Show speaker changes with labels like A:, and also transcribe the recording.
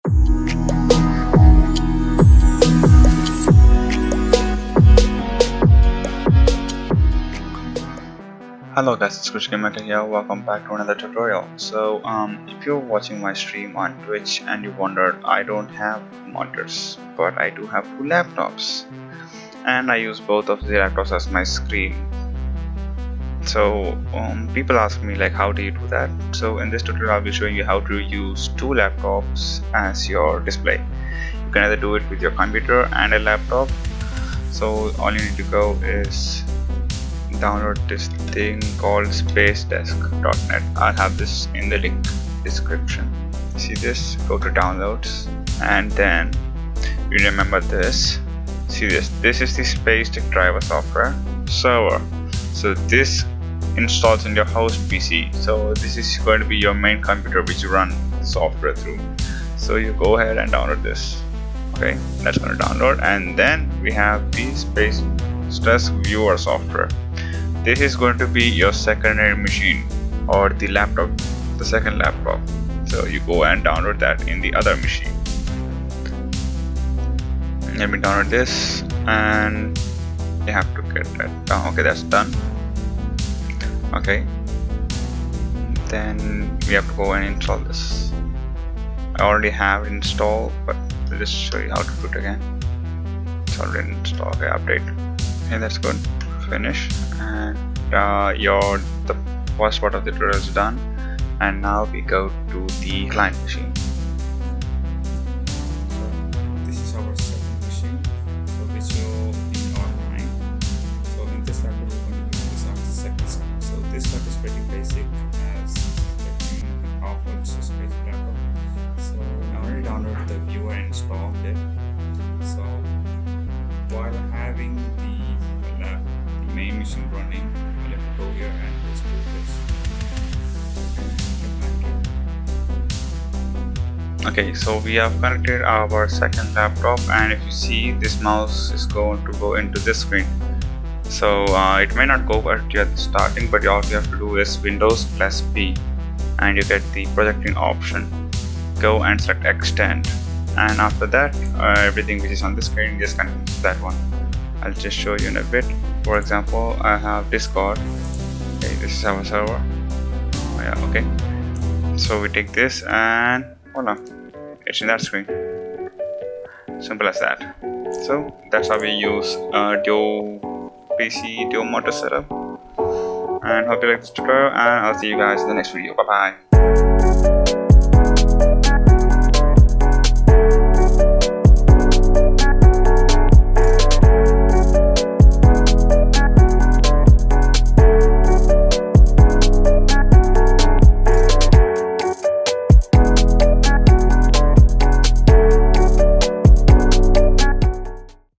A: Hello guys, it's KRISHGAMEHACKER here. Welcome back to another tutorial. So if you're watching my stream on Twitch and you wondered, I don't have monitors, but I do have two laptops, and I use both of the laptops as my screen. So people ask me like, how do you do that? So in this tutorial I'll be showing you how to use two laptops as your display. You can either do it with your computer and a laptop. So all you need to go is download this thing called spacedesk.net. I'll have this in the link description. See this? Go to downloads, and then you remember this. See this? This is the SpaceDeck driver software server. So this installs in your host PC. So this is going to be your main computer which you run the software through. So you go ahead and download this. Okay, that's going to download, and then we have the SpaceDeck viewer software. This is going to be your secondary machine, or the laptop, the second laptop. So you go and download that in the other machine. Let me download this, and you have to get that down. Okay, that's done. Okay, then we have to go and install this. I already have it installed, but I'll just show you how to do it again. It's already installed. Okay, update. Okay, that's good. Finish, and the first part of the tutorial is done, and now we go to the client machine.
B: So this is our second machine, so which will be online. So in this laptop we're going to use this as the second step. So this laptop is pretty basic, as powerful space laptop. So I already downloaded the viewer and installed it. So while having the main machine running, I'll have to go here and just do this.
A: Okay, so we have connected our second laptop, and if you see, this mouse is going to go into this screen. So it may not go at the starting, but all you have to do is Windows plus B, and you get the projecting option. Go and select extend, and after that everything which is on the screen just connects to that one. I'll just show you in a bit. For example, I have Discord. Okay, this is our server. Oh, yeah, okay. So we take this and voila, it's in that screen. Simple as that. So that's how we use dual PC, dual monitor setup. And hope you like this tutorial, and I'll see you guys in the next video. Bye bye.